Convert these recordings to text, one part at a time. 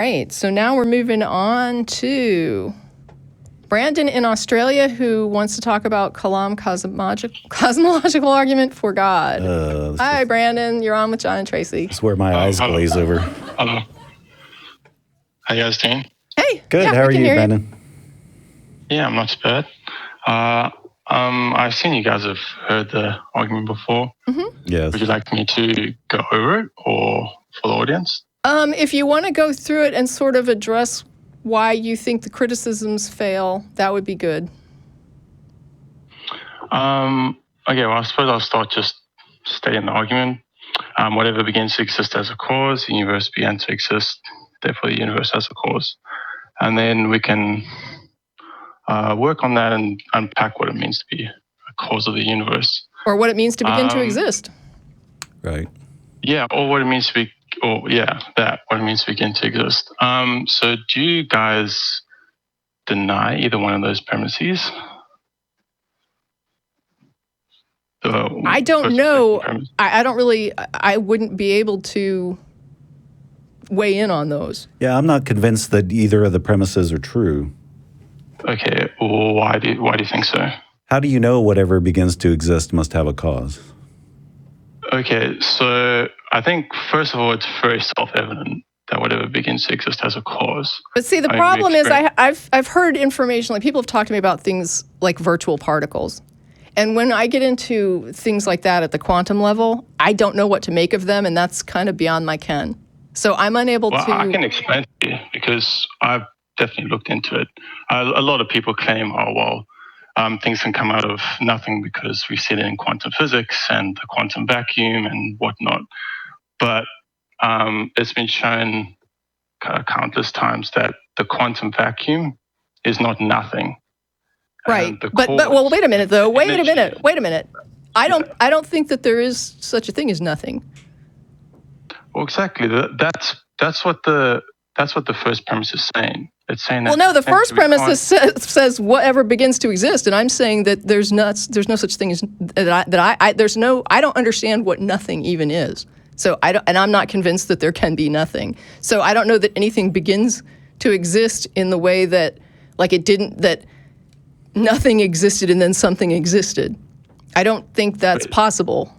Right, so now we're moving on to Brandon in Australia, who wants to talk about cosmological argument for God. Hi, Brandon. You're on with John and Tracy. That's where my eyes glaze over. Hello. How you guys doing? Hey. Good. Yeah, how are you, Brandon? Yeah, I'm not too bad. I've seen you guys have heard the argument before. Mm-hmm. Yes. Would you like me to go over it or for the audience? If you want to go through it and sort of address why you think the criticisms fail, that would be good. Okay, well, I suppose I'll start just stating the argument. Whatever begins to exist as a cause, the universe began to exist, therefore the universe has a cause. And then we can work on that and unpack what it means to be a cause of the universe. Or what it means to begin to exist. Right. Yeah, or what it means to be, what it means to begin to exist. So do you guys deny either one of those premises? I don't know. I don't really, I wouldn't be able to weigh in on those. Yeah, I'm not convinced that either of the premises are true. Okay, well, why do you think so? How do you know whatever begins to exist must have a cause? Okay, so I think, first of all, it's very self-evident that whatever begins to exist has a cause. But see, the problem is I've heard information, like people have talked to me about things like virtual particles. And when I get into things like that at the quantum level, I don't know what to make of them, and that's kind of beyond my ken. So I'm unable to... I can explain to you, because I've definitely looked into it. A lot of people claim, things can come out of nothing because we see it in quantum physics and the quantum vacuum and whatnot. But it's been shown countless times that the quantum vacuum is not nothing. Right. But wait a minute though. Wait a minute. I don't think that there is such a thing as nothing. Well, exactly. That's what the first premise is saying. It's saying that. Well, no, the first premise says whatever begins to exist, and I'm saying that there's no such thing as I don't understand what nothing even is. So I'm not convinced that there can be nothing. So I don't know that anything begins to exist in the way that that nothing existed and then something existed. I don't think that's possible.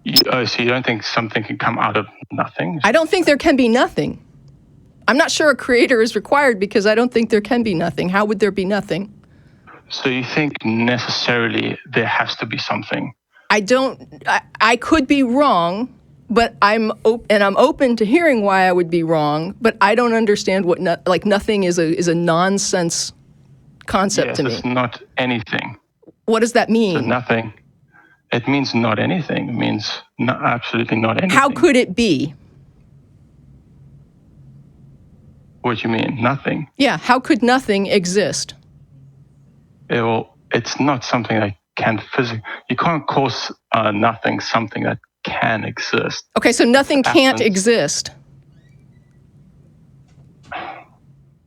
So you don't think something can come out of nothing? I don't think there can be nothing. I'm not sure a creator is required because I don't think there can be nothing. How would there be nothing? So you think necessarily there has to be something? I could be wrong, but I'm open to hearing why I would be wrong, but I don't understand what nothing is a nonsense concept to me. It's not anything. What does that mean? So nothing. It means not anything. It means absolutely not anything. How could it be? What do you mean? Nothing? Yeah, how could nothing exist? It's not something that can physically... You can't cause nothing something that can exist. Okay, so nothing can't exist.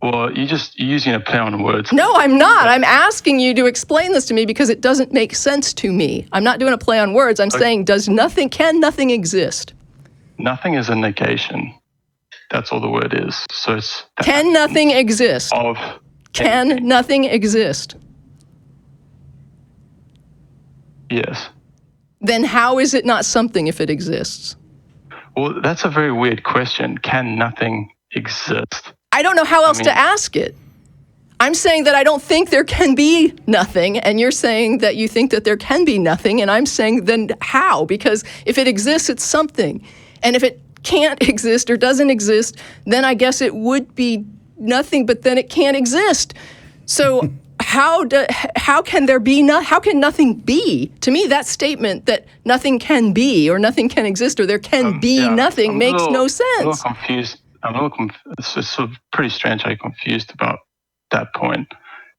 Well, you're using a play on words. No, I'm not. I'm asking you to explain this to me because it doesn't make sense to me. I'm not doing a play on words. I'm saying, can nothing exist? Nothing is a negation. That's all the word is. So it's... Can nothing exist? Can nothing exist? Yes. Then how is it not something if it exists? Well, that's a very weird question. Can nothing exist? I don't know how else to ask it. I'm saying that I don't think there can be nothing, and you're saying that you think that there can be nothing, and I'm saying then how? Because if it exists, it's something. And if it can't exist or doesn't exist, then I guess it would be nothing, but then it can't exist. So how can nothing be? To me, that statement that nothing can be or nothing can exist or there can be nothing makes no sense. I'm a little confused. It's sort of pretty strange how you're confused about that point.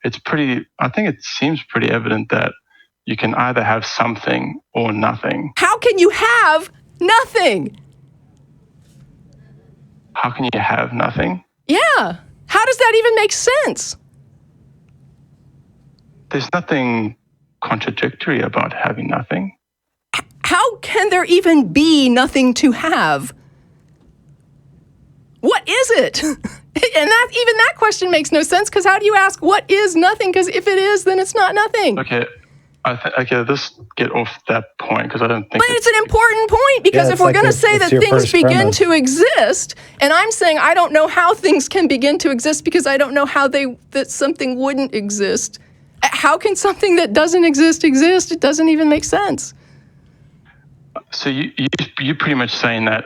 I think it seems pretty evident that you can either have something or nothing. How can you have nothing? How can you have nothing? Yeah. How does that even make sense? There's nothing contradictory about having nothing. How can there even be nothing to have? What what is it? And even that question makes no sense, because how do you ask what is nothing? Because if it is, then it's not nothing. Okay. Let's get off that point, because I don't think. But it's an important point, because if we're going to say that things begin to exist, and I'm saying I don't know how things can begin to exist because I don't know how that something wouldn't exist. How can something that doesn't exist? It doesn't even make sense. So you're pretty much saying that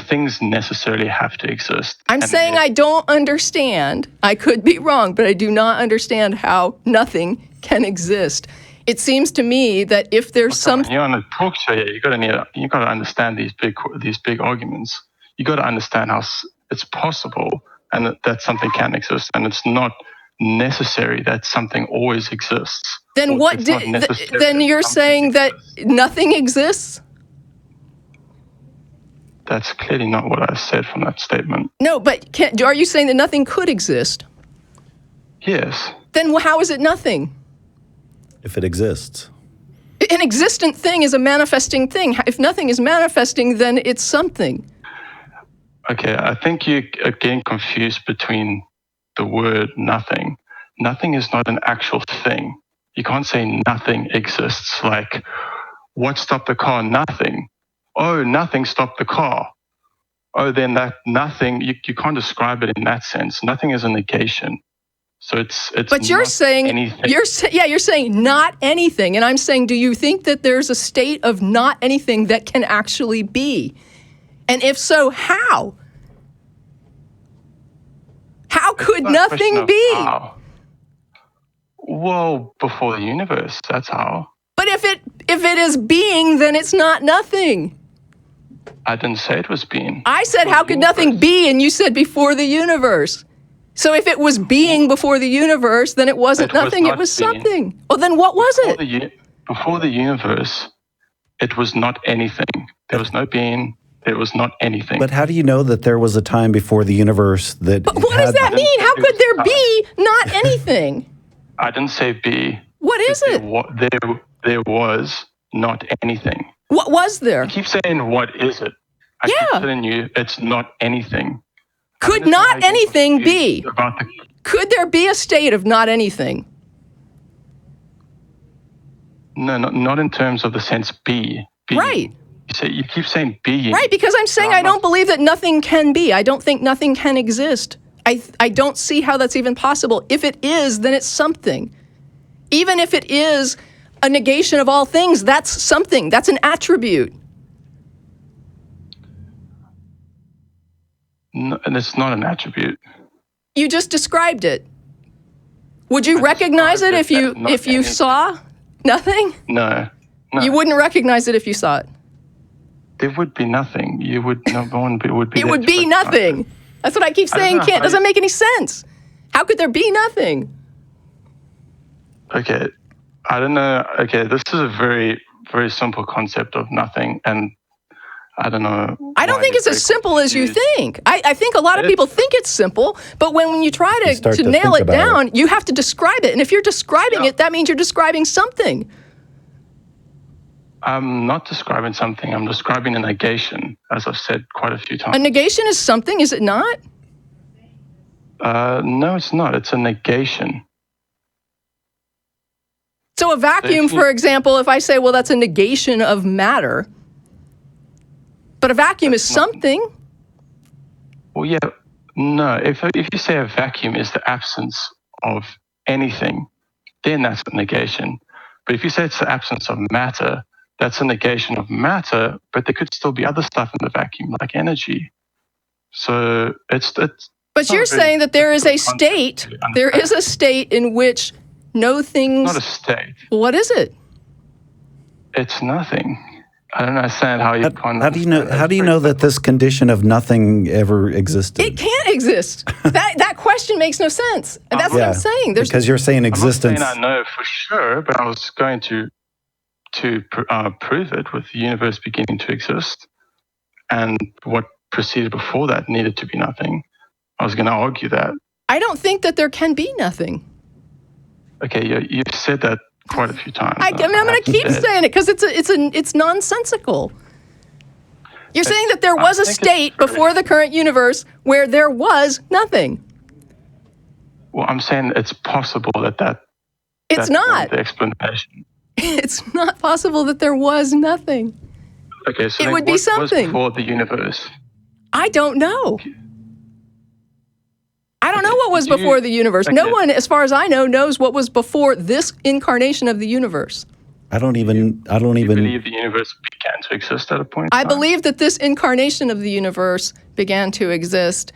things necessarily have to exist. I'm saying I don't understand. I could be wrong, but I do not understand how nothing can exist. It seems to me that if there's something, you're on a talk show, you got to understand these big arguments. You got to understand how it's possible and that something can exist, and it's not necessary that something always exists. Then then you're saying that nothing exists? That's clearly not what I said from that statement. No, but are you saying that nothing could exist? Yes. Then how is it nothing? If it exists. An existent thing is a manifesting thing. If nothing is manifesting, then it's something. Okay, I think you are getting confused between the word nothing. Nothing is not an actual thing. You can't say nothing exists. Like, what stopped the car? Nothing. Oh, nothing stopped the car. Oh, then that nothing, you can't describe it in that sense. Nothing is a negation. So it's. But you're saying anything. You're saying not anything, and I'm saying, do you think that there's a state of not anything that can actually be? And if so, how? How could nothing be? How. Well, before the universe, that's how. But if it is being, then it's not nothing. I didn't say it was being. I said, how could nothing be? And you said before the universe. So if it was being before the universe, then it wasn't nothing, it was something. Well, then what was it? Before the universe, it was not anything. There was no being. There was not anything. But how do you know that there was a time before the universe that... But what does that mean? How could there be not anything? I didn't say be. What is it? There was not anything. What was there? You keep saying, what is it? I keep telling you, it's not anything. Could not anything be? Could there be a state of not anything? No, not in terms of the sense be. Right. You keep saying being. Right, because I'm saying I don't believe that nothing can be. I don't think nothing can exist. I don't see how that's even possible. If it is, then it's something. Even if it is a negation of all things, that's something. That's an attribute. No, and it's not an attribute. You just described it. Would you recognize it if you saw nothing? No. You wouldn't recognize it if you saw it. There would be nothing. You would no one would be. It would be nothing. That's what I keep saying. Doesn't make any sense. How could there be nothing? Okay, I don't know. Okay, this is a very, very simple concept of nothing, and I don't know. I don't think it's as simple as you think. I think a lot of people think it's simple, but when you try to nail it down, you have to describe it. And if you're describing it, that means you're describing something. I'm not describing something. I'm describing a negation, as I've said quite a few times. A negation is something, is it not? No, it's not. It's a negation. So a vacuum, for example, if I say, well, that's a negation of matter, but a vacuum is something. Well, yeah, no. If you say a vacuum is the absence of anything, then that's a negation. But if you say it's the absence of matter, that's a negation of matter, but there could still be other stuff in the vacuum, like energy. So it's. But you're saying that there is a state. There is a state in which no things. It's not a state. What is it? It's nothing. I don't understand how you can. How do you know that this condition of nothing ever existed? It can't exist. that question makes no sense, and that's what I'm saying. Because you're saying existence. I'm not saying I know for sure, but I was going to prove it with the universe beginning to exist, and what preceded before that needed to be nothing. I was going to argue that. I don't think that there can be nothing. Okay, you've said that quite a few times. I'm going to keep saying it because it's nonsensical. You're saying that there was a state before the current universe where there was nothing. Well, I'm saying it's possible that It's not. The explanation. It's not possible that there was nothing. Okay, so it then would be what something. was before the universe? I don't know. I don't know what was before the universe. Okay. No one, as far as I know, knows what was before this incarnation of the universe. I don't even. You believe the universe began to exist at a point? I believe that this incarnation of the universe began to exist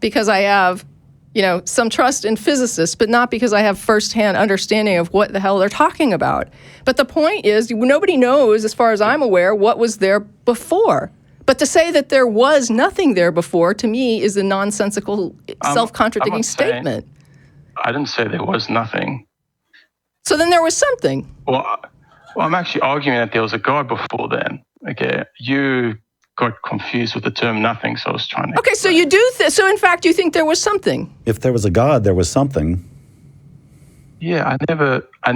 because I have, some trust in physicists, but not because I have firsthand understanding of what the hell they're talking about. But the point is, nobody knows, as far as I'm aware, what was there before. But to say that there was nothing there before, to me, is a nonsensical, self-contradicting statement. I didn't say there was nothing. So then there was something. Well, I'm actually arguing that there was a God before then. Okay, you got confused with the term nothing, so I was trying to... Okay, so you do... so in fact, you think there was something? If there was a God, there was something. Yeah, I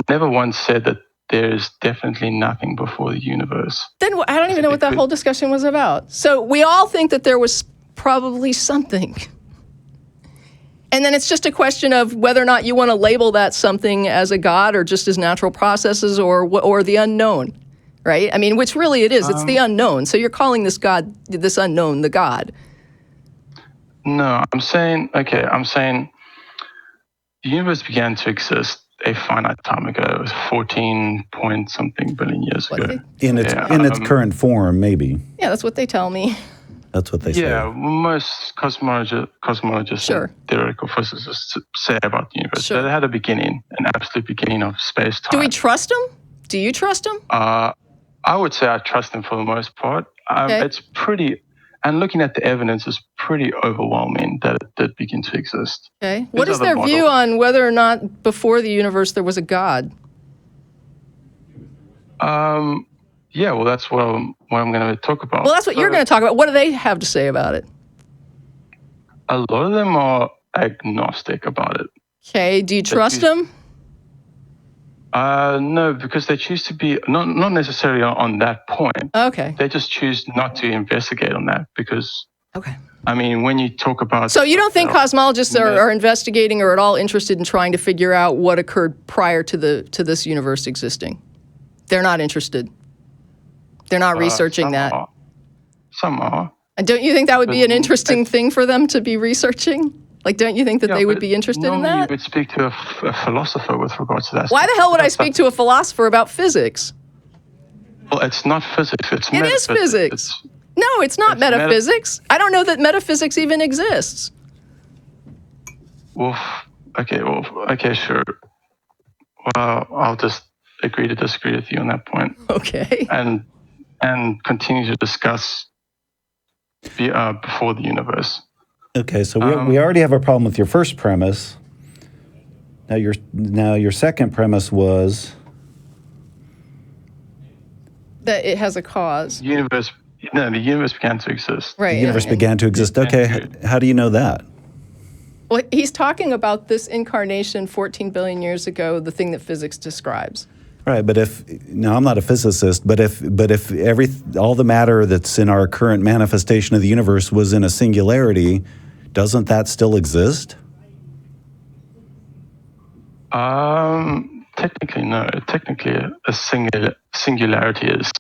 never once said that there's definitely nothing before the universe. Then I don't even know what that whole discussion was about. So we all think that there was probably something. And then it's just a question of whether or not you want to label that something as a God or just as natural processes or the unknown, right? I mean, which really it is. It's the unknown. So you're calling this God, this unknown, the God. No, I'm saying the universe began to exist a finite time ago. It was 14 point something billion years ago. In its current form, maybe. Yeah, that's what they tell me. That's what they say. Yeah, most cosmologists Sure. and theoretical physicists say about the universe. Sure. That it had a beginning, an absolute beginning of space-time. Do we trust them? Do you trust them? I would say I trust them for the most part. Okay. It's pretty, and looking at the evidence, it's pretty overwhelming that it did begin to exist. Okay. What is their view on whether or not before the universe there was a God? Yeah, well, that's what I'm going to talk about. Well, that's what you're going to talk about. What do they have to say about it? A lot of them are agnostic about it. Okay. Do you trust them? No, because they choose to be not necessarily on that point. Okay. They just choose not to investigate on that because, Okay. I mean, when you talk about... So you don't think cosmologists are investigating or at all interested in trying to figure out what occurred prior to this universe existing? They're not interested. They're not researching that. Some are. And don't you think that would be an interesting thing for them to be researching? Like, don't you think that they would be interested in that? You would speak to a philosopher with regards to that. Why the hell would I speak to a philosopher about physics? Well, it's not physics. It is physics. No, it's not metaphysics. I don't know that metaphysics even exists. Okay, sure. Well, I'll just agree to disagree with you on that point. Okay. And continue to discuss before the universe. Okay, so we already have a problem with your first premise. Now your second premise was that it has a cause. The universe began to exist. Right. The universe began to exist. Okay, how do you know that? Well, he's talking about this incarnation 14 billion years ago, the thing that physics describes. Right, but I'm not a physicist, but if all the matter that's in our current manifestation of the universe was in a singularity, doesn't that still exist? Technically, no. Technically, a singularity is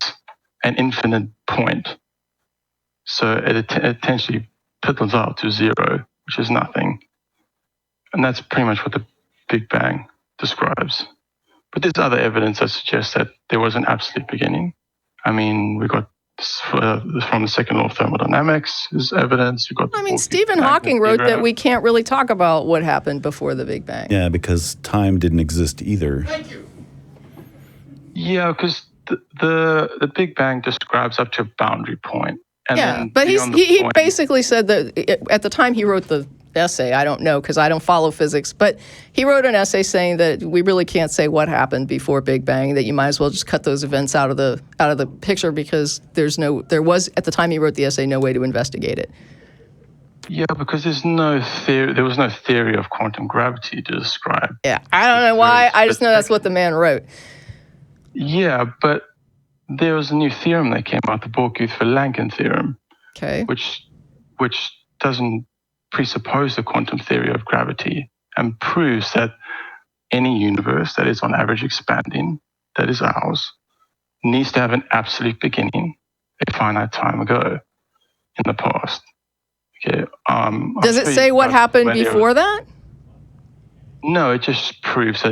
an infinite point. So it essentially piddles out to zero, which is nothing. And that's pretty much what the Big Bang describes. But there's other evidence that suggests that there was an absolute beginning. I mean, we got from the second law of thermodynamics is evidence. Stephen Hawking wrote that we can't really talk about what happened before the Big Bang. Yeah, because time didn't exist either. Thank you. Yeah, because the Big Bang describes up to a boundary point. And yeah, but he basically said that at the time he wrote the essay, I don't know because I don't follow physics, but he wrote an essay saying that we really can't say what happened before Big Bang, that you might as well just cut those events out of the picture because there was at the time he wrote the essay no way to investigate it. Yeah, because there was no theory of quantum gravity to describe. Yeah, I don't know why. I just know that's what the man wrote. Yeah, but there was a new theorem that came out, the Borguth-Vilanken theorem, Okay. which doesn't presuppose the quantum theory of gravity and proves that any universe that is on average expanding, that is ours, needs to have an absolute beginning a finite time ago in the past. Okay. Does it say what happened before that? No, it just proves that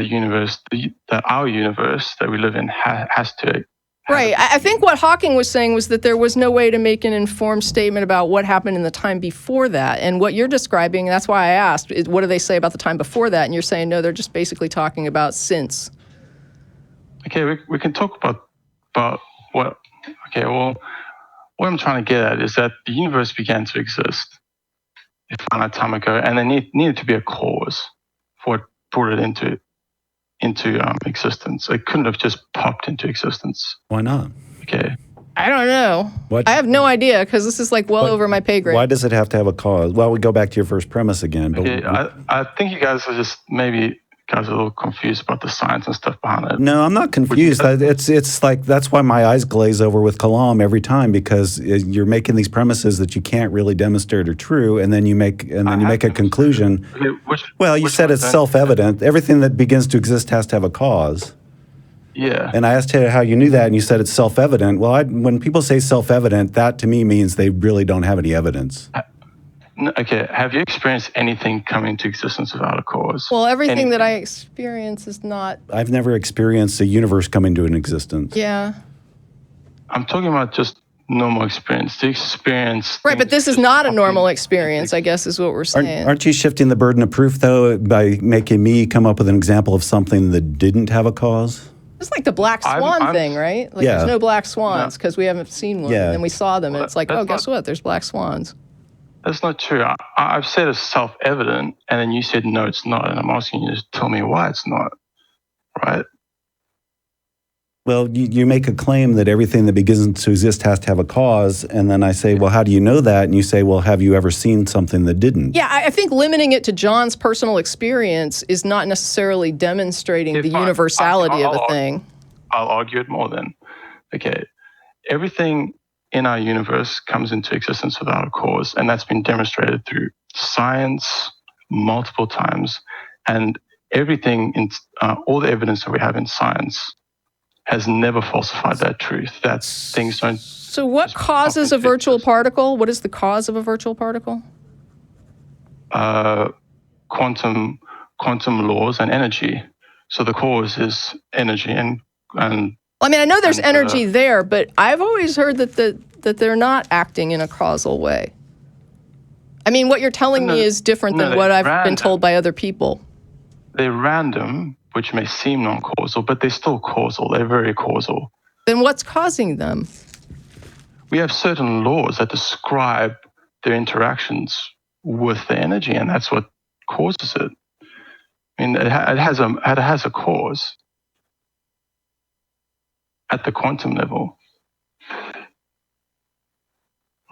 that our universe that we live in has to. Right. I think what Hawking was saying was that there was no way to make an informed statement about what happened in the time before that. And what you're describing, that's why I asked, is what do they say about the time before that? And you're saying, no, they're just basically talking about since. Okay, we can talk about what. Okay, well, what I'm trying to get at is that the universe began to exist a finite time ago, and there needed to be a cause for what brought it into existence. It couldn't have just popped into existence. Why not? Okay. I don't know. What? I have no idea because this is like well over my pay grade. Why does it have to have a cause? Well, we go back to your first premise again. But Okay, I think you guys are just maybe a little confused about the science and stuff behind it. No, I'm not confused. It's like that's why my eyes glaze over with Kalam every time, because you're making these premises that you can't really demonstrate are true, and then you make a conclusion. Okay, You said it's self-evident. Everything that begins to exist has to have a cause. Yeah. And I asked you how you knew that, and you said it's self-evident. Well, when people say self-evident, that to me means they really don't have any evidence. Okay, have you experienced anything coming into existence without a cause? Well, everything that I experience is not. I've never experienced a universe coming to an existence. Yeah. I'm talking about just normal experience. The experience. Right, but this is not a normal experience, I guess, is what we're saying. Aren't you shifting the burden of proof, though, by making me come up with an example of something that didn't have a cause? It's like the black swan thing, right? Like there's no black swans because we haven't seen one. Yeah. And then we saw them, and it's like, oh, guess what? There's black swans. That's not true. I've said it's self-evident, and then you said, no, it's not. And I'm asking you to tell me why it's not, right? Well, you make a claim that everything that begins to exist has to have a cause, and then I say, well, how do you know that? And you say, well, have you ever seen something that didn't? Yeah, I think limiting it to John's personal experience is not necessarily demonstrating the universality of a thing. I'll argue it more then. Okay, everything in our universe comes into existence without a cause, and that's been demonstrated through science multiple times, and everything in all the evidence that we have in science has never falsified that truth, that things don't. So what causes a virtual particle? What is the cause of a virtual particle? Quantum laws and energy. So the cause is energy and I mean, I know there's energy there, but I've always heard that they're not acting in a causal way. I mean, what you're telling me is different than what I've been told by other people. They're random, which may seem non-causal, but they're still causal. They're very causal. Then what's causing them? We have certain laws that describe their interactions with the energy, and that's what causes it. I mean, it has a cause at the quantum level,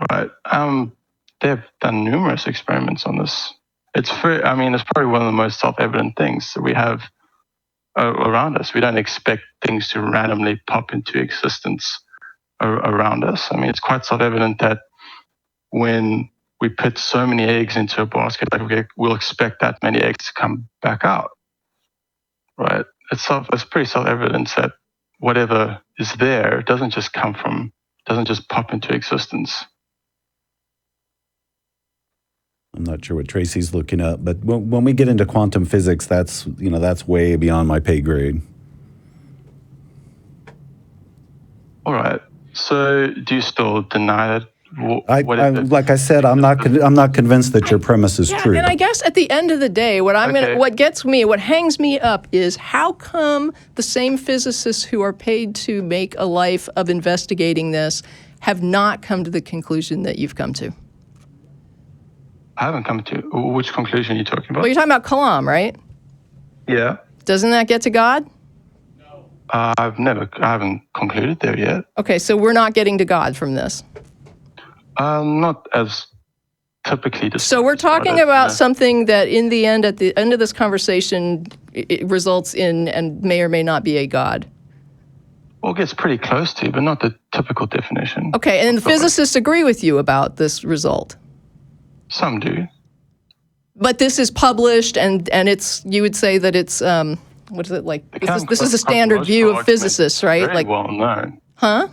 right? They've done numerous experiments on this. It's probably one of the most self-evident things that we have around us. We don't expect things to randomly pop into existence around us. I mean, it's quite self-evident that when we put so many eggs into a basket, we'll expect that many eggs to come back out, right? It's pretty self-evident that whatever is there doesn't just pop into existence. I'm not sure what Tracy's looking up, but when we get into quantum physics, that's way beyond my pay grade. Oh, All right. So, do you still deny that? Like I said, I'm not convinced that your premise is true. And I guess at the end of the day, what hangs me up is how come the same physicists who are paid to make a life of investigating this have not come to the conclusion that you've come to? I haven't come to which conclusion are you talking about? Well, you're talking about Kalam, right? Yeah. Doesn't that get to God? I haven't concluded there yet. Okay, so we're not getting to God from this. Not as typically described. So we're talking about something that in the end, at the end of this conversation, it results in and may or may not be a God. Well, it gets pretty close to, but not the typical definition. Okay, and the physicists agree with you about this result. Some do. But this is published, and it's, you would say that it's, what is it, like, this is a standard view of physicists, right? Very well known. Huh?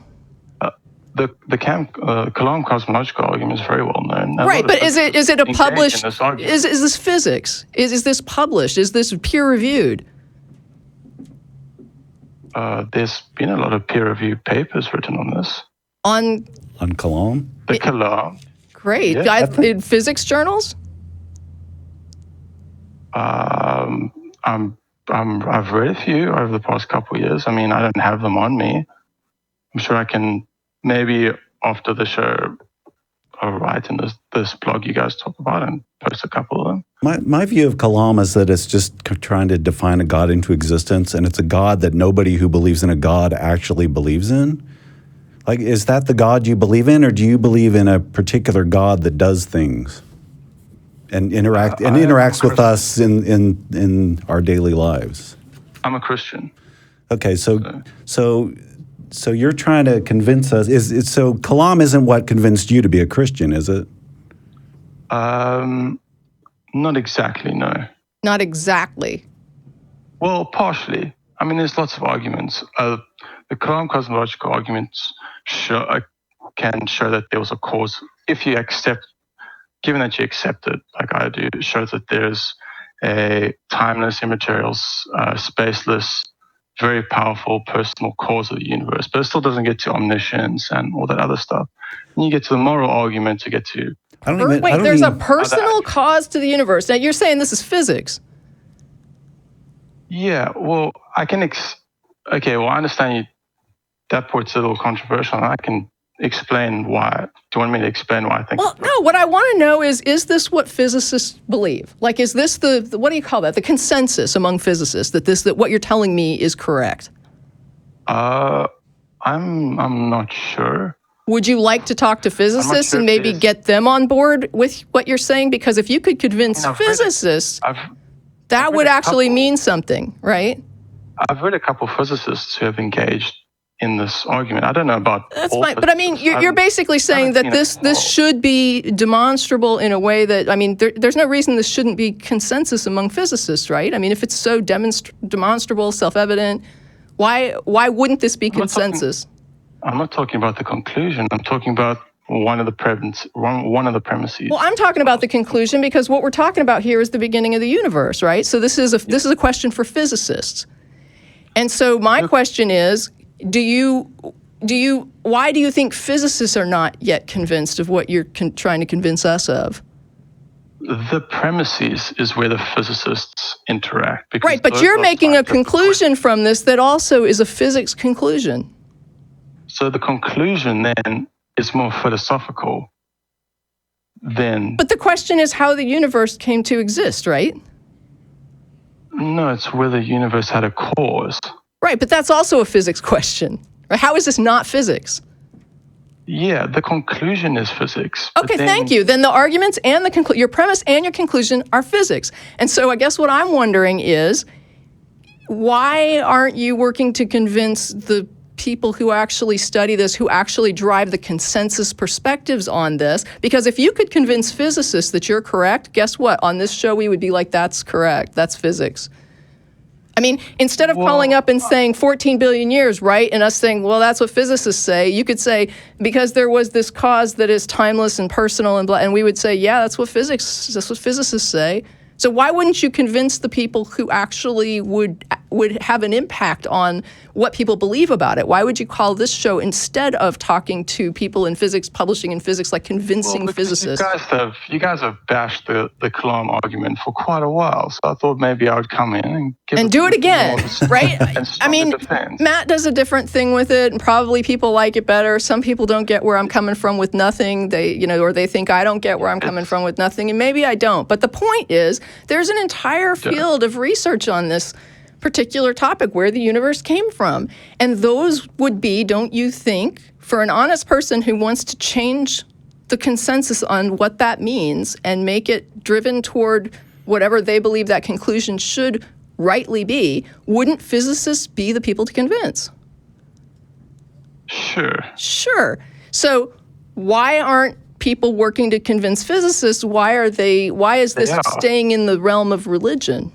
The Kalam cosmological argument is very well known. Right, but is it a published, is this physics? Is this published? Is this peer reviewed? There's been a lot of peer-reviewed papers written on this. On Kalam? The Kalam. Great. Yeah, In physics journals? I've read a few over the past couple of years. I mean, I don't have them on me. I'm sure I can maybe after the show write in this blog you guys talk about and post a couple of them. My view of Kalam is that it's just trying to define a God into existence, and it's a God that nobody who believes in a God actually believes in. Like, is that the God you believe in, or do you believe in a particular God that does things and interacts with us in our daily lives? I'm a Christian. Okay, so you're trying to convince us. So Kalam isn't what convinced you to be a Christian, is it? Not exactly, no. Not exactly. Well, partially. I mean, there's lots of arguments. The Kalam cosmological arguments can show that there was a cause. If you accept, given that you accept it, like I do, it shows that there's a timeless, immaterial, spaceless, very powerful personal cause of the universe, but it still doesn't get to omniscience and all that other stuff. And you get to the moral argument to get to... There's a personal cause to the universe. Now, you're saying this is physics. Yeah, well, I can... Okay, well, I understand you. That part's a little controversial, and I can explain why. Do you want me to explain why I think... Well, no, what I want to know is this what physicists believe? Like, is this the what do you call that? The consensus among physicists that what you're telling me is correct? I'm not sure. Would you like to talk to physicists and maybe get them on board with what you're saying? Because if you could convince physicists, that would actually mean something, right? I've read a couple of physicists who have engaged in this argument. I don't know about... That's fine, but I mean, you're basically saying that this should be demonstrable in a way that, I mean, there's no reason this shouldn't be consensus among physicists, right? I mean, if it's so demonstrable, self-evident, why wouldn't this be consensus? I'm not talking about the conclusion. I'm talking about one of the premises. Well, I'm talking about the conclusion because what we're talking about here is the beginning of the universe, right? So this is a question for physicists. And so my question is, why do you think physicists are not yet convinced of what you're trying to convince us of? The premises is where the physicists interact. Right, but you're making a conclusion from this that also is a physics conclusion. So the conclusion then is more philosophical than... But the question is how the universe came to exist, right? No, it's whether the universe had a cause. Right, but that's also a physics question. Right? How is this not physics? Yeah, the conclusion is physics. Okay, thank you. Then the arguments and your premise and your conclusion are physics. And so I guess what I'm wondering is, why aren't you working to convince the people who actually study this, who actually drive the consensus perspectives on this? Because if you could convince physicists that you're correct, guess what? On this show, we would be like, that's correct. That's physics. I mean, instead of calling up and saying 14 billion years, right, and us saying, well, that's what physicists say, you could say, because there was this cause that is timeless and personal, and we would say, yeah, that's what physicists say. So why wouldn't you convince the people who actually would have an impact on what people believe about it? Why would you call this show, instead of talking to people in physics, publishing in physics, like convincing physicists? You guys have bashed the Kalam argument for quite a while, so I thought maybe I would come in and do it again, right? I mean, Matt does a different thing with it, and probably people like it better. Some people don't get where I'm coming from with nothing. Or they think I don't get where I'm coming from with nothing, and maybe I don't. But the point is, there's an entire field of research on this particular topic, where the universe came from. And those would be, don't you think, for an honest person who wants to change the consensus on what that means and make it driven toward whatever they believe that conclusion should rightly be, wouldn't physicists be the people to convince? Sure. Sure. So why aren't people working to convince physicists? Why is this staying in the realm of religion?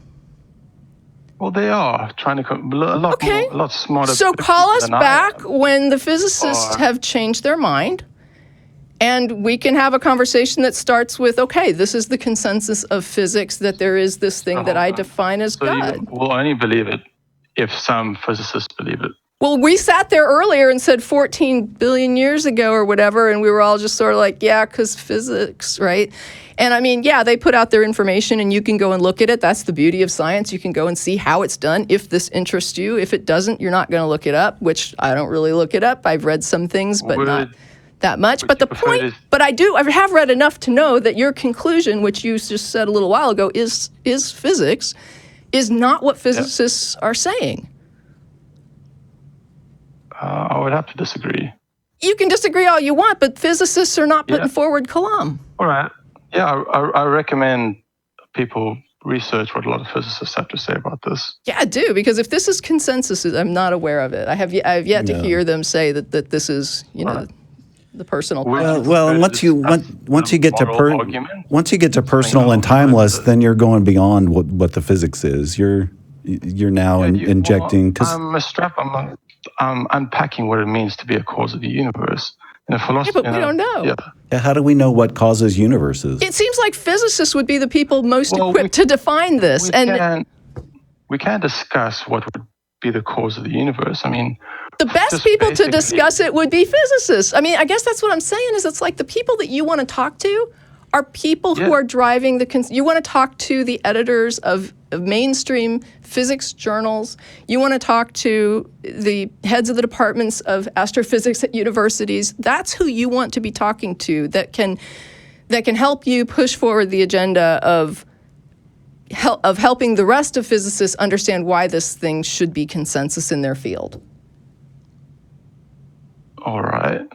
Well, they are trying to a lot smarter. So call us back when the physicists have changed their mind, and we can have a conversation that starts with, okay, this is the consensus of physics, that there is this thing that I define as God. You will only believe it if some physicists believe it. Well, we sat there earlier and said 14 billion years ago or whatever, and we were all just sort of like, yeah, because physics, right? And I mean, yeah, they put out their information and you can go and look at it. That's the beauty of science. You can go and see how it's done if this interests you. If it doesn't, you're not going to look it up, which I don't really look it up. I've read some things, but not that much. But the point, I have read enough to know that your conclusion, which you just said a little while ago, is physics, is not what physicists are saying. I would have to disagree. You can disagree all you want, but physicists are not putting forward Kalam. All right. Yeah, I recommend people research what a lot of physicists have to say about this. Yeah, I do, because if this is consensus, I'm not aware of it. I have yet to hear them say that this is, the personal. Well, and once you get to personal and timeless, then you're going beyond what the physics is. You're now injecting. I'm unpacking what it means to be a cause of the universe. In a philosophy, but we don't know. Yeah, how do we know what causes universes? It seems like physicists would be the people most equipped to define this. We can discuss what would be the cause of the universe. I mean, the best people to discuss it would be physicists. I mean, I guess that's what I'm saying is it's like the people that you want to talk to are people who are driving you want to talk to the editors of mainstream physics journals. You want to talk to the heads of the departments of astrophysics at universities. That's who you want to be talking to that can help you push forward the agenda of helping the rest of physicists understand why this thing should be consensus in their field. All right.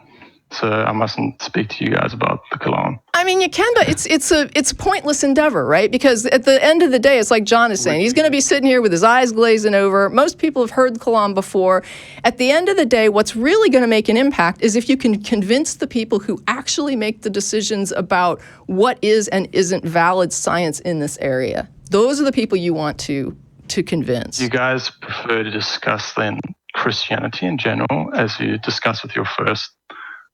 So I mustn't speak to you guys about the Kalam. I mean, you can, but it's a pointless endeavor, right? Because at the end of the day, it's like John is saying, he's going to be sitting here with his eyes glazing over. Most people have heard Kalam before. At the end of the day, what's really going to make an impact is if you can convince the people who actually make the decisions about what is and isn't valid science in this area. Those are the people you want to convince. You guys prefer to discuss then Christianity in general as you discuss with your first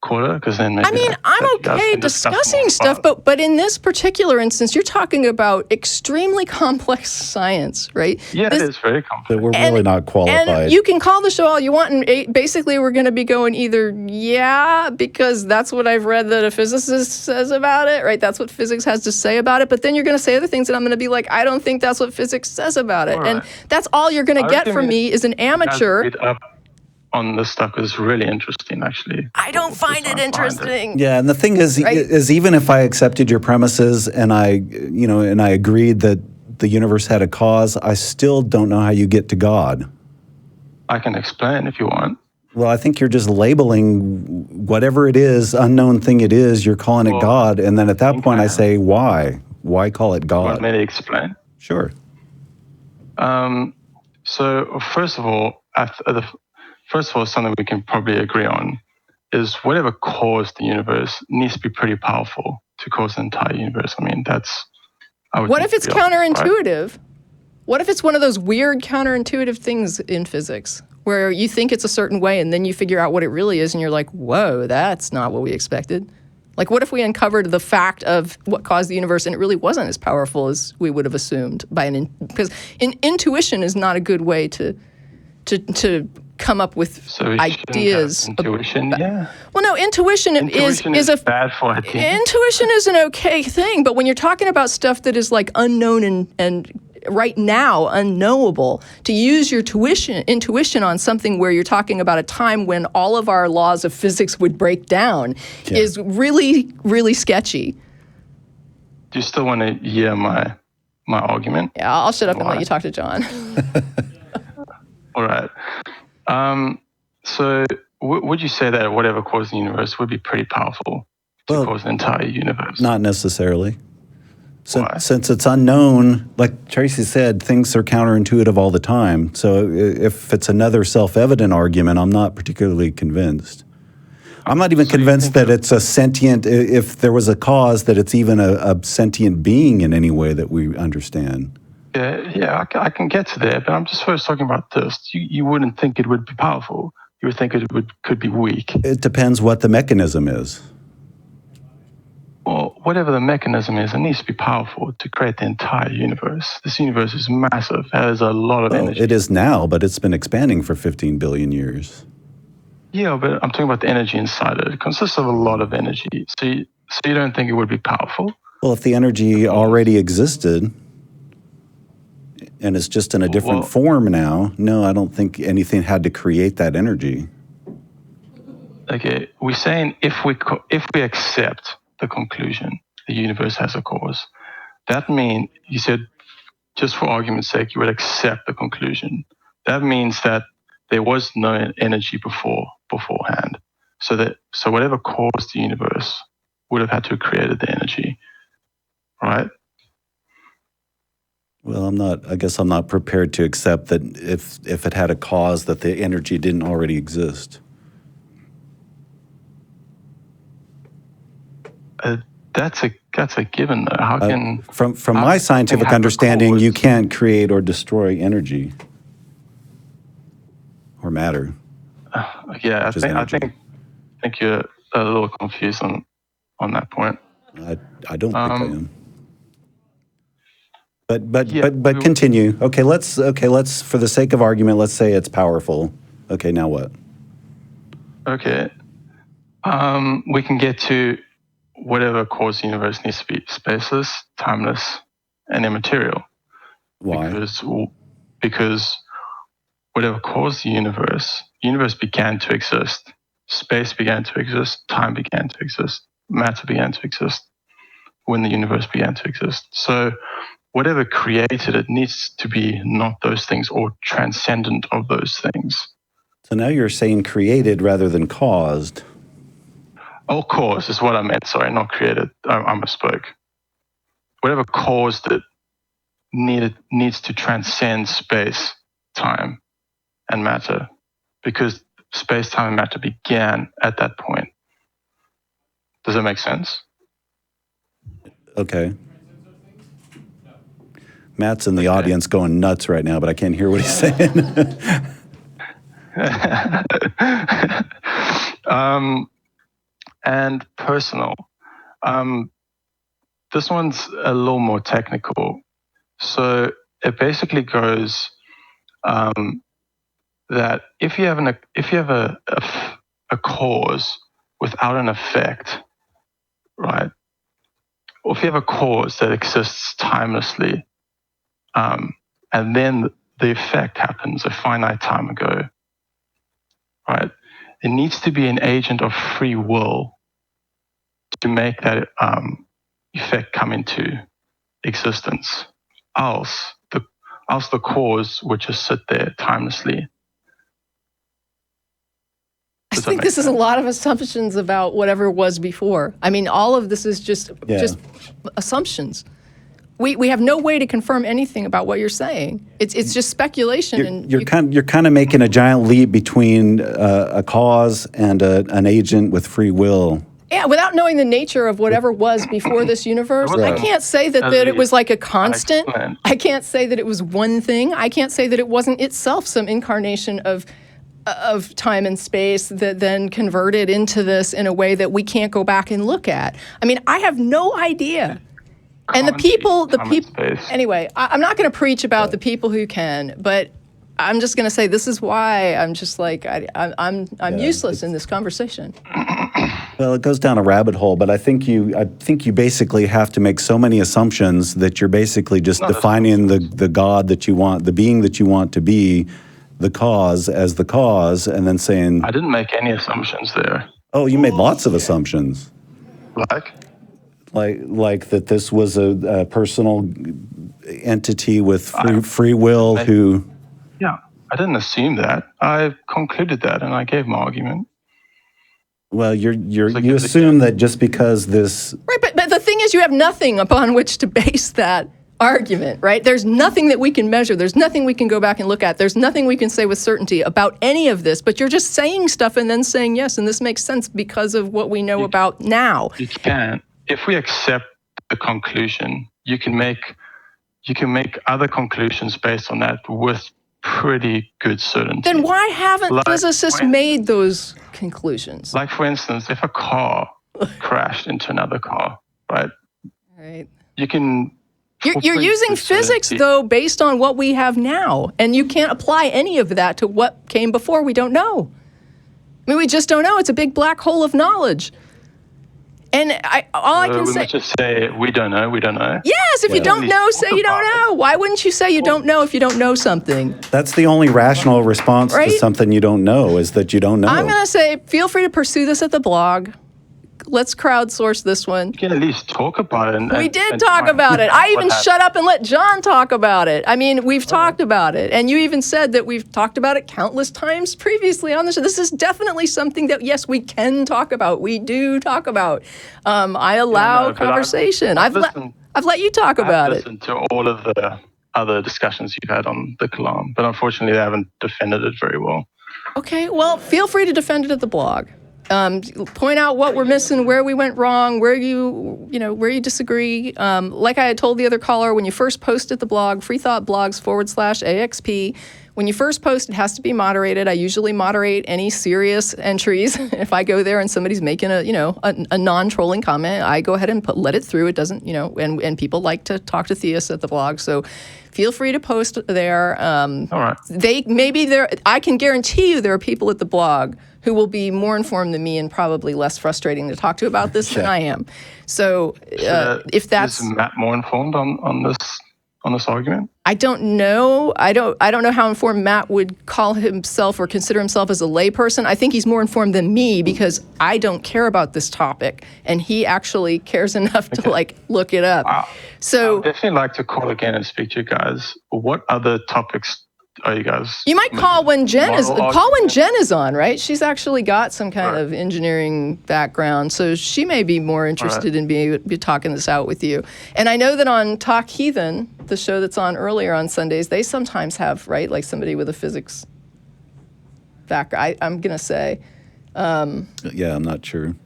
quarter, because then maybe I'm okay discussing stuff, but in this particular instance, you're talking about extremely complex science, right? Yeah, it is very complex. But we're really not qualified. And you can call the show all you want, and basically we're going to be going either because that's what I've read that a physicist says about it, right? That's what physics has to say about it. But then you're going to say other things, and I'm going to be like, I don't think that's what physics says about it. And that's all you're going to get from me is an amateur. On this stuff is really interesting, actually. I don't find it interesting. Yeah, and the thing is even if I accepted your premises and I agreed that the universe had a cause, I still don't know how you get to God. I can explain if you want. Well, I think you're just labeling whatever it is, unknown thing it is, you're calling it God, and then at that point I say, why? Why call it God? Want me to explain? Sure. So first of all, something we can probably agree on is whatever caused the universe needs to be pretty powerful to cause the entire universe. I mean, what if it's counterintuitive? Right? What if it's one of those weird counterintuitive things in physics where you think it's a certain way and then you figure out what it really is and you're like, whoa, that's not what we expected? Like, what if we uncovered the fact of what caused the universe and it really wasn't as powerful as we would have assumed because intuition is not a good way to come up with ideas. Intuition, Well, no, intuition is bad for it. Intuition is an okay thing, but when you're talking about stuff that is like unknown and right now unknowable, to use your intuition on something where you're talking about a time when all of our laws of physics would break down is really, really sketchy. Do you still want to hear my argument? Yeah, I'll shut up and let you talk to John. All right. So would you say that whatever caused the universe would be pretty powerful to cause the entire universe? Not necessarily. Since it's unknown, like Tracy said, things are counterintuitive all the time. So if it's another self-evident argument, I'm not particularly convinced. I'm not even convinced that it's a sentient, if there was a cause, that it's even a sentient being in any way that we understand. Yeah, I can get to there, but I'm just first talking about this. You wouldn't think it would be powerful. You would think could be weak. It depends what the mechanism is. Well, whatever the mechanism is, it needs to be powerful to create the entire universe. This universe is massive. It has a lot of energy. It is now, but it's been expanding for 15 billion years. Yeah, but I'm talking about the energy inside it. It consists of a lot of energy. So you don't think it would be powerful? Well, if the energy already existed and it's just in a different form now, no, I don't think anything had to create that energy. Okay, we're saying if we accept the conclusion the universe has a cause, that means, you said, just for argument's sake, you would accept the conclusion. That means that there was no energy beforehand. So whatever caused the universe would have had to have created the energy, right? Well, I guess I'm not prepared to accept that if it had a cause, that the energy didn't already exist. That's a given, though. How can from my scientific understanding, you can't create or destroy energy or matter. Yeah, I think you're a little confused on that point. I don't think I am. But continue. Okay, let's for the sake of argument, let's say it's powerful. Okay, now what? Okay, we can get to whatever caused the universe needs to be spaceless, timeless, and immaterial. Why? Because whatever caused the universe began to exist. Space began to exist. Time began to exist. Matter began to exist when the universe began to exist. So whatever created it needs to be not those things or transcendent of those things. So now you're saying created rather than caused. Oh, caused is what I meant. Sorry, not created. I misspoke. Whatever caused it needs to transcend space, time, and matter, because space, time, and matter began at that point. Does that make sense? Okay. Matt's in the audience going nuts right now, but I can't hear what he's saying. And personal. This one's a little more technical. So it basically goes that if you have a cause without an effect, right? Or if you have a cause that exists timelessly, and then the effect happens a finite time ago, right? It needs to be an agent of free will to make that effect come into existence. Else the cause would just sit there timelessly. I think this is a lot of assumptions about whatever was before. I mean, all of this is just assumptions. We have no way to confirm anything about what you're saying. It's just speculation. You're kind of making a giant leap between a cause and an agent with free will. Yeah, without knowing the nature of whatever was before this universe, I can't say that it was like a constant. I can't say that it was one thing. I can't say that it wasn't itself some incarnation of time and space that then converted into this in a way that we can't go back and look at. I mean, I have no idea. And the people, anyway, I'm not going to preach about the people who can, but I'm just going to say this is why I'm just like, I'm useless in this conversation. Well, it goes down a rabbit hole, but I think you basically have to make so many assumptions that you're basically just defining the God that you want, the being that you want to be, the cause as the cause, and then saying... I didn't make any assumptions there. Oh, you made lots of assumptions. Like that this was a personal entity with free will who... Yeah, I didn't assume that. I concluded that, and I gave my argument. Well, you assume that just because this... Right, but the thing is you have nothing upon which to base that argument, right? There's nothing that we can measure. There's nothing we can go back and look at. There's nothing we can say with certainty about any of this, but you're just saying stuff and then saying yes, and this makes sense because of what we know about now. You can. If we accept the conclusion, you can make other conclusions based on that with pretty good certainty. Then why haven't physicists made those conclusions? Like, for instance, if a car crashed into another car, right? Right. You can... You're using physics, though, based on what we have now, and you can't apply any of that to what came before. We don't know. I mean, we just don't know. It's a big black hole of knowledge. And all I can say... Let's just say we don't know, we don't know. Yes, if you don't know, say you don't know. Why wouldn't you say you don't know if you don't know something? That's the only rational response to something you don't know, is that you don't know. I'm going to say, feel free to pursue this at the blog. Let's crowdsource this one. You can at least talk about it. We did talk about it. I even shut up and let John talk about it. I mean, we've talked about it. And you even said that we've talked about it countless times previously on the show. This is definitely something that, yes, we can talk about. We do talk about. I allow conversation. I've let you talk about it. I've listened to all of the other discussions you've had on the Kalam, but unfortunately, they haven't defended it very well. Okay, well, feel free to defend it at the blog. Point out what we're missing, where we went wrong, where you disagree. Like I had told the other caller, when you first post at the blog, freethoughtblogs/AXP, when you first post, it has to be moderated. I usually moderate any serious entries. If I go there and somebody's making a non-trolling comment, I go ahead and let it through. It doesn't, and people like to talk to theists at the blog, so feel free to post there. All right. I can guarantee you there are people at the blog who will be more informed than me and probably less frustrating to talk to about this than I am. So if that's... Is Matt more informed on this argument? I don't know. I don't know how informed Matt would call himself or consider himself as a layperson. I think he's more informed than me because I don't care about this topic, and he actually cares enough to look it up. So I'd definitely like to call again and speak to you guys. What other topics are you guys? You might call when Jen is on, right? She's actually got some kind of engineering background, so she may be more interested in be talking this out with you. And I know that on Talk Heathen, the show that's on earlier on Sundays, they sometimes have like somebody with a physics background. I'm gonna say. Yeah, I'm not sure.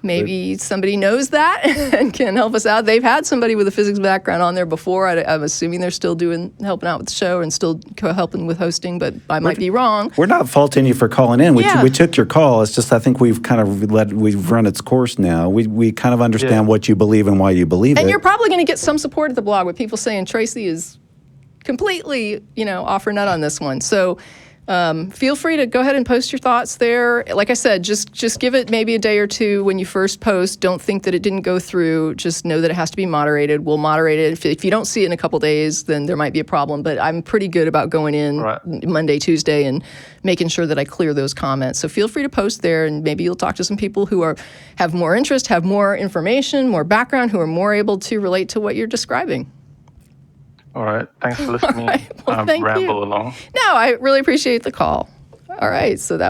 Maybe somebody knows that and can help us out. They've had somebody with a physics background on there before. I'm assuming they're still helping out with the show and still helping with hosting, but I might be wrong. We're not faulting you for calling in. We took your call. It's just I think we've run its course now. We kind of understand what you believe and why you believe it. And you're probably going to get some support at the blog with people saying Tracy is completely, off her nut on this one. So feel free to go ahead and post your thoughts there. Like I said, just give it maybe a day or two when you first post. Don't think that it didn't go through. Just know that it has to be moderated. We'll moderate it. If you don't see it in a couple days, then there might be a problem. But I'm pretty good about going in Monday, Tuesday, and making sure that I clear those comments. So feel free to post there, and maybe you'll talk to some people who have more interest, have more information, more background, who are more able to relate to what you're describing. All right. Thanks for listening. Well, thank you. Ramble along. No, I really appreciate the call. All right. So that was